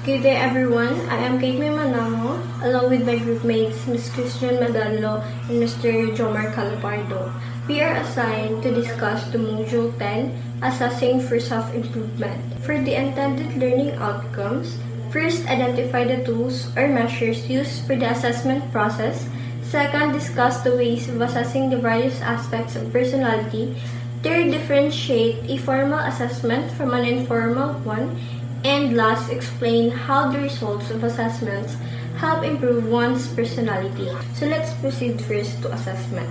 Good day everyone, I am Kate Manamo, along with my groupmates Ms. Christian Madanlo and Mr. Jomar Calapardo. We are assigned to discuss the Module 10, Assessing for Self-Improvement. For the intended learning outcomes, first, identify the tools or measures used for the assessment process. Second, discuss the ways of assessing the various aspects of personality. Third, differentiate a formal assessment from an informal one. And last, explain how the results of assessments help improve one's personality. So let's proceed first to assessment.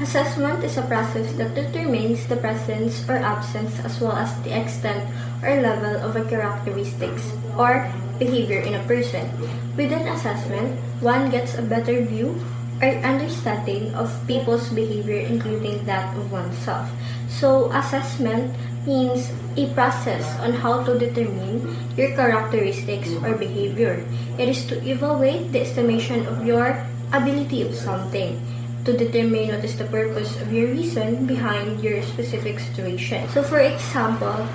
Assessment is a process that determines the presence or absence as well as the extent or level of a characteristics or behavior in a person. With an assessment, one gets a better view or understanding of people's behavior, including that of oneself. So assessment means a process on how to determine your characteristics or behavior. It is to evaluate the estimation of your ability of something, to determine what is the purpose of your reason behind your specific situation. So for example,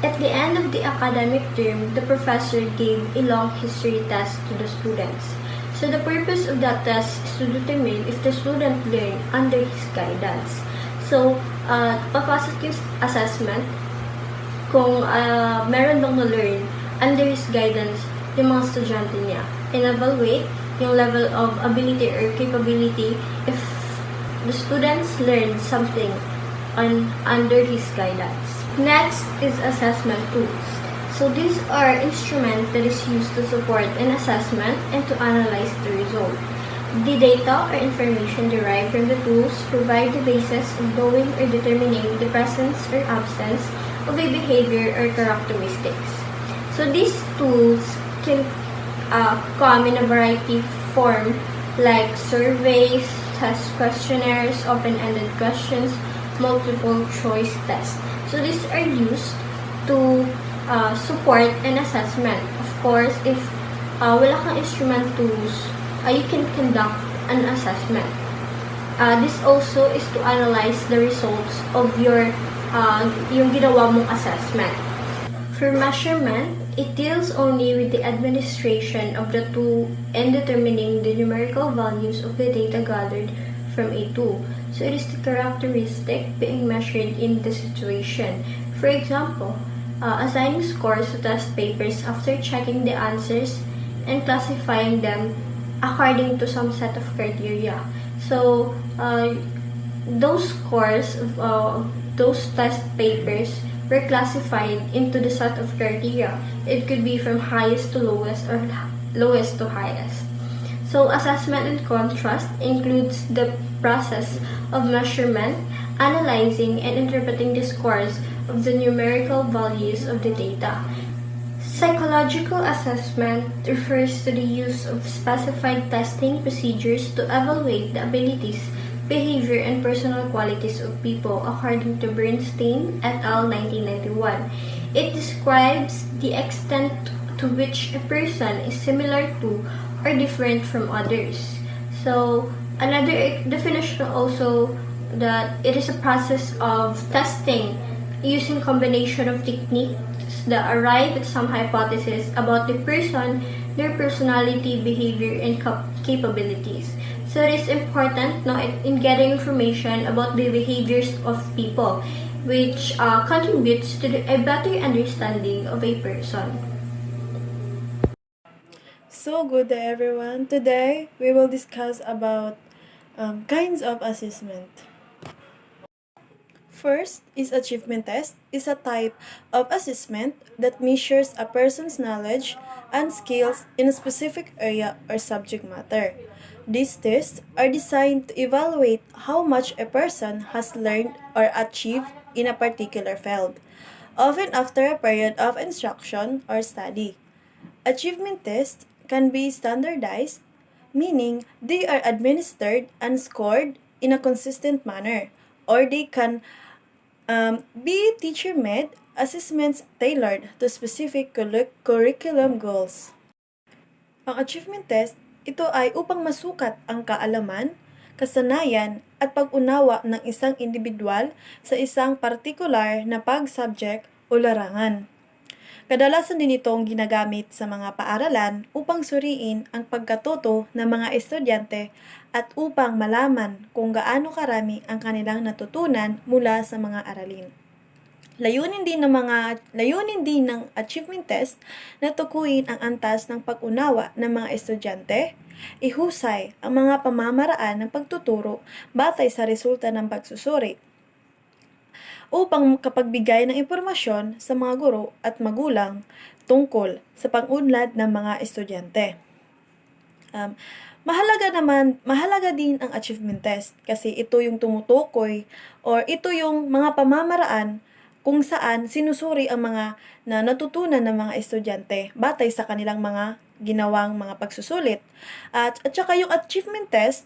at the end of the academic term, the professor gave a long history test to the students. So the purpose of that test is to determine if the student learned under his guidance. So, papasok yung assessment kung meron bang na-learn under his guidance yung mga estudyante niya. And evaluate yung level of ability or capability if the students learned something under his guidance. Next is assessment tools. So these are instruments that is used to support an assessment and to analyze the result. The data or information derived from the tools provide the basis of knowing or determining the presence or absence of a behavior or characteristics. So these tools can come in a variety of form like surveys, test questionnaires, open-ended questions, multiple choice tests. So these are used to support an assessment. Of course, if wala kang instrument tools, you can conduct an assessment. This also is to analyze the results of yung ginawa mong assessment. For measurement, it deals only with the administration of the tool and determining the numerical values of the data gathered from a tool. So it is the characteristic being measured in the situation. For example, assigning scores to test papers after checking the answers and classifying them according to some set of criteria. So, those scores of those test papers were classified into the set of criteria. It could be from highest to lowest or lowest to highest. So, assessment in contrast includes the process of measurement, analyzing, and interpreting the scores of the numerical values of the data. Psychological assessment refers to the use of specified testing procedures to evaluate the abilities, behavior, and personal qualities of people according to Bernstein et al. 1991. It describes the extent to which a person is similar to or different from others. So, another definition also that it is a process of testing using combination of techniques that arrive at some hypothesis about the person, their personality, behavior, and capabilities. So it is important in getting information about the behaviors of people, which contributes to a better understanding of a person. So good day everyone. Today we will discuss about kinds of assessment. First is achievement test is a type of assessment that measures a person's knowledge and skills in a specific area or subject matter. These tests are designed to evaluate how much a person has learned or achieved in a particular field, often after a period of instruction or study. Achievement tests can be standardized, meaning they are administered and scored in a consistent manner, or they can be teacher-made assessments tailored to specific curriculum goals. Ang achievement test, ito ay upang masukat ang kaalaman, kasanayan, at pag-unawa ng isang individual sa isang partikular na pag-subject o larangan. Kadalasan din itong ginagamit sa mga paaralan upang suriin ang pagkatuto ng mga estudyante at upang malaman kung gaano karami ang kanilang natutunan mula sa mga aralin. Layunin din ng achievement test na tukuyin ang antas ng pag-unawa ng mga estudyante, ihusay ang mga pamamaraan ng pagtuturo batay sa resulta ng pagsusuri, upang kapagbigay ng impormasyon sa mga guro at magulang tungkol sa pag-unlad ng mga estudyante. Mahalaga din ang achievement test kasi ito yung tumutukoy or ito yung mga pamamaraan kung saan sinusuri ang mga na natutunan ng mga estudyante batay sa kanilang mga ginawang mga pagsusulit. At saka yung achievement test,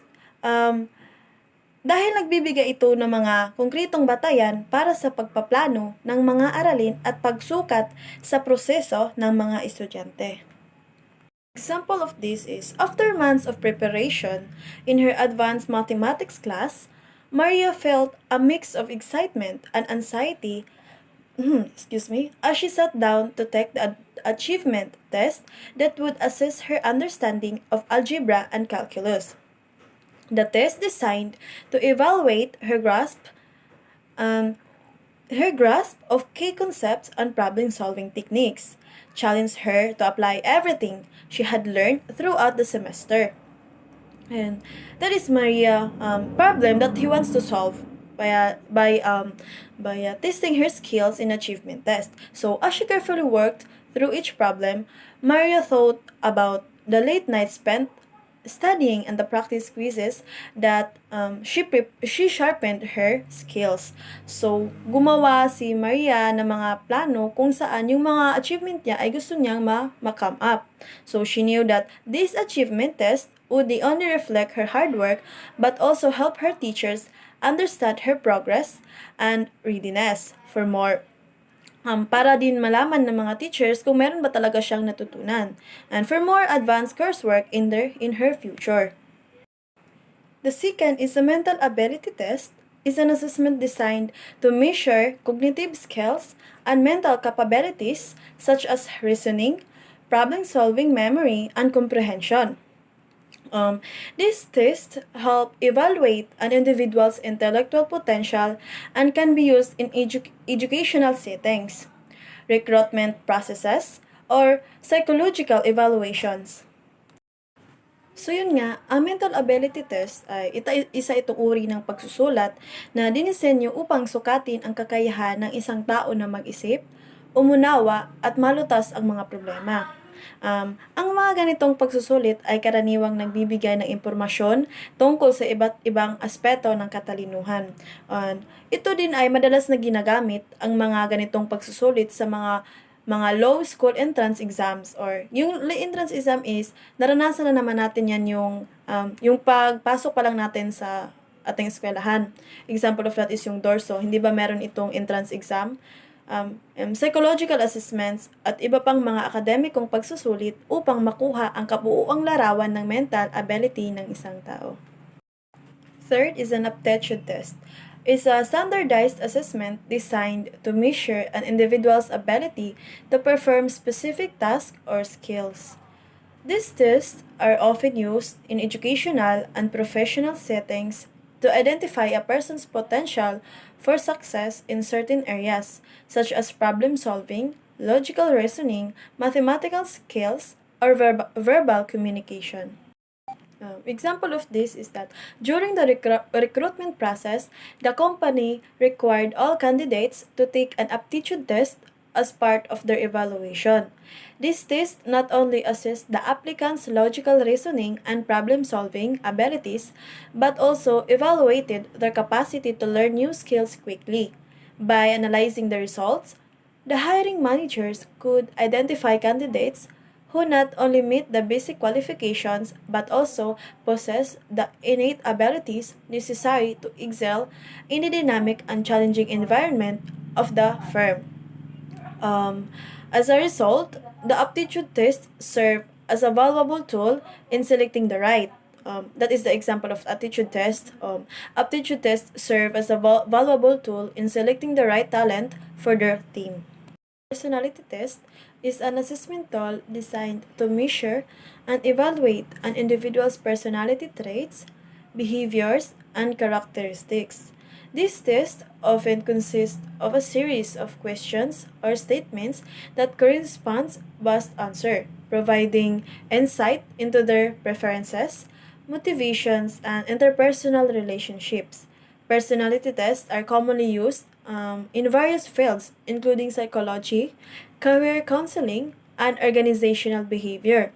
dahil nagbibigay ito ng mga konkretong batayan para sa pagpaplano ng mga aralin at pagsukat sa proseso ng mga estudyante. Example of this is, after months of preparation in her advanced mathematics class, Maria felt a mix of excitement and anxiety as she sat down to take the achievement test that would assess her understanding of algebra and calculus. The test designed to evaluate her grasp of key concepts and problem-solving techniques, challenged her to apply everything she had learned throughout the semester. And that is Maria problem that he wants to solve by testing her skills in achievement test. So as she carefully worked through each problem, Maria thought about the late nights spent studying and the practice quizzes that she sharpened her skills. So, gumawa si Maria ng mga plano kung saan yung mga achievement niya ay gusto niyang ma-come up. So, she knew that this achievement test would not only reflect her hard work but also help her teachers understand her progress and readiness for more. Para din malaman ng mga teachers kung meron ba talaga siyang natutunan, and for more advanced coursework in her future. The second is a mental ability test, is an assessment designed to measure cognitive skills and mental capabilities such as reasoning, problem-solving memory, and comprehension. These tests help evaluate an individual's intellectual potential and can be used in educational settings, recruitment processes, or psychological evaluations. So yun nga, ang mental ability test ay isa itong uri ng pagsusulat na dinisenyo upang sukatin ang kakayahan ng isang tao na mag-isip, umunawa, at malutas ang mga problema. Ang mga ganitong pagsusulit ay karaniwang nagbibigay ng impormasyon tungkol sa iba't ibang aspeto ng katalinuhan. Ito din ay madalas na ginagamit ang mga ganitong pagsusulit sa mga law school entrance exams, or yung entrance exam is naranasan na naman natin yan yung pagpasok pa lang natin sa ating eskwelahan. Example of that is yung DORSO. Hindi ba meron itong entrance exam? Psychological assessments at iba pang mga akademikong pagsusulit upang makuha ang kabuuang larawan ng mental ability ng isang tao. Third is an aptitude test. It's a standardized assessment designed to measure an individual's ability to perform specific tasks or skills. These tests are often used in educational and professional settings to identify a person's potential for success in certain areas, such as problem solving, logical reasoning, mathematical skills, or verbal communication. Example of this is that during the recruitment process, the company required all candidates to take an aptitude test as part of their evaluation. This test not only assessed the applicants' logical reasoning and problem-solving abilities, but also evaluated their capacity to learn new skills quickly. By analyzing the results, the hiring managers could identify candidates who not only meet the basic qualifications but also possess the innate abilities necessary to excel in the dynamic and challenging environment of the firm. As a result, the aptitude test serve as a valuable tool in selecting the right. That is the example of aptitude test. Aptitude tests serve as a valuable tool in selecting the right talent for their team. Personality test is an assessment tool designed to measure and evaluate an individual's personality traits, behaviors, and characteristics. These tests often consist of a series of questions or statements that correspond must answer, providing insight into their preferences, motivations, and interpersonal relationships. Personality tests are commonly used in various fields, including psychology, career counseling, and organizational behavior.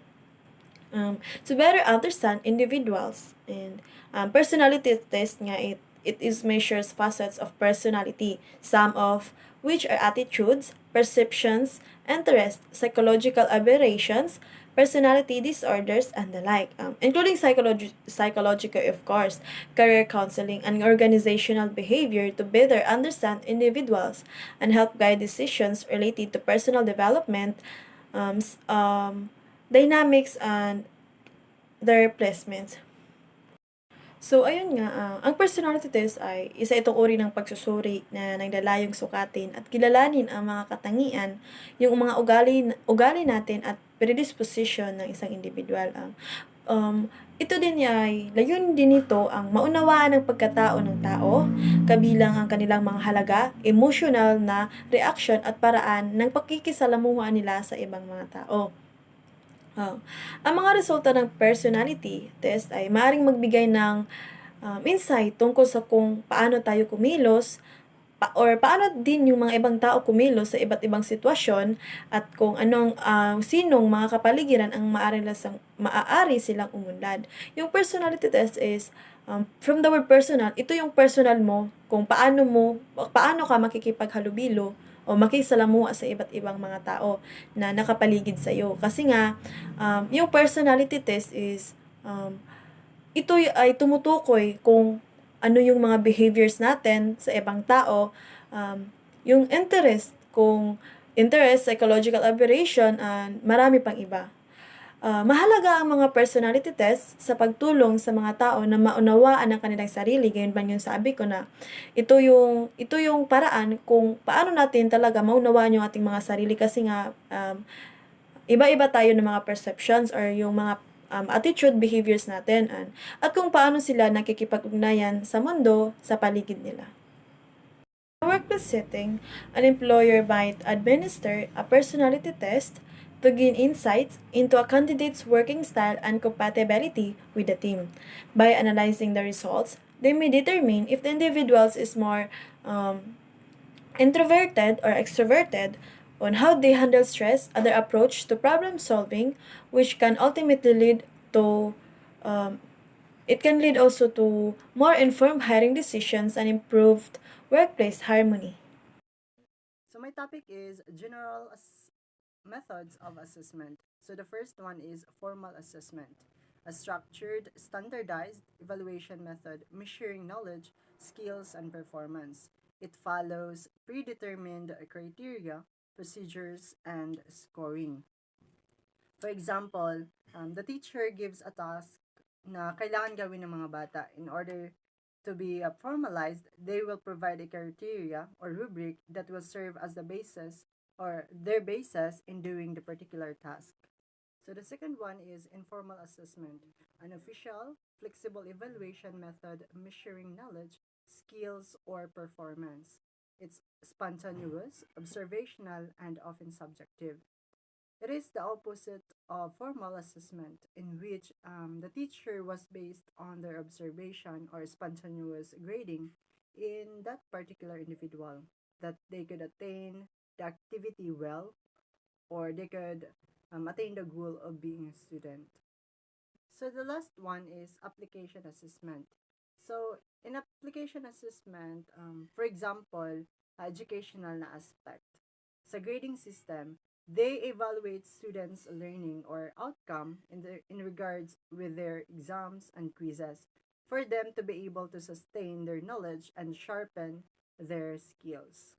To better understand individuals and personality test nga it is measures facets of personality, some of which are attitudes, perceptions, interests, psychological aberrations, personality disorders, and the like, including psychological, of course, career counseling, and organizational behavior to better understand individuals and help guide decisions related to personal development, dynamics, and their placements. So, ayun nga, ang personality test ay isa itong uri ng pagsusuri na naglalayong sukatin at kilalanin ang mga katangian, yung mga ugali natin at predisposition ng isang individual. Ito din ay, layunin din nito ang maunawaan ng pagkatao ng tao, kabilang ang kanilang mga halaga, emotional na reaction at paraan ng pakikisalamuha nila sa ibang mga tao. Ang mga resulta ng personality test ay maaaring magbigay ng insight tungkol sa kung paano tayo kumilos or paano din yung mga ibang tao kumilos sa iba't ibang sitwasyon at kung sinong mga kapaligiran ang maaari silang umunlad. Yung personality test is from the word personal, ito yung personal mo kung paano ka makikipaghalubilo o makisalamuha sa iba't ibang mga tao na nakapaligid sa iyo. Kasi nga, yung personality test is, ito ay tumutukoy kung ano yung mga behaviors natin sa ibang tao, yung interest, psychological aberration, and marami pang iba. Mahalaga ang mga personality tests sa pagtulong sa mga tao na maunawaan ang kanilang sarili. Ganyan ba yung sabi ko na ito yung paraan kung paano natin talaga maunawaan yung ating mga sarili kasi nga iba-iba tayo ng mga perceptions or yung mga attitude, behaviors natin at kung paano sila nakikipag-ugnayan sa mundo, sa paligid nila. In a workplace setting, an employer might administer a personality test to gain insights into a candidate's working style and compatibility with the team. By analyzing the results, they may determine if the individual is more introverted or extroverted, on how they handle stress and their approach to problem solving, which can ultimately lead to it can lead also to more informed hiring decisions and improved workplace harmony. So my topic is methods of assessment. So the first one is formal assessment, a structured, standardized evaluation method measuring knowledge, skills, and performance. It follows predetermined criteria, procedures, and scoring. For example, the teacher gives a task na kailangan gawin ng mga bata. In order to be formalized, they will provide a criteria or rubric that will serve as the basis or their basis in doing the particular task. So the second one is informal assessment, an official, flexible evaluation method measuring knowledge, skills, or performance. It's spontaneous, observational, and often subjective. It is the opposite of formal assessment, in which the teacher was based on their observation or spontaneous grading in that particular individual, that they could attain the activity well or they could attain the goal of being a student. So the last one is application assessment. So in application assessment, for example, educational na aspect. Sa grading system, they evaluate students' learning or outcome in regards with their exams and quizzes for them to be able to sustain their knowledge and sharpen their skills.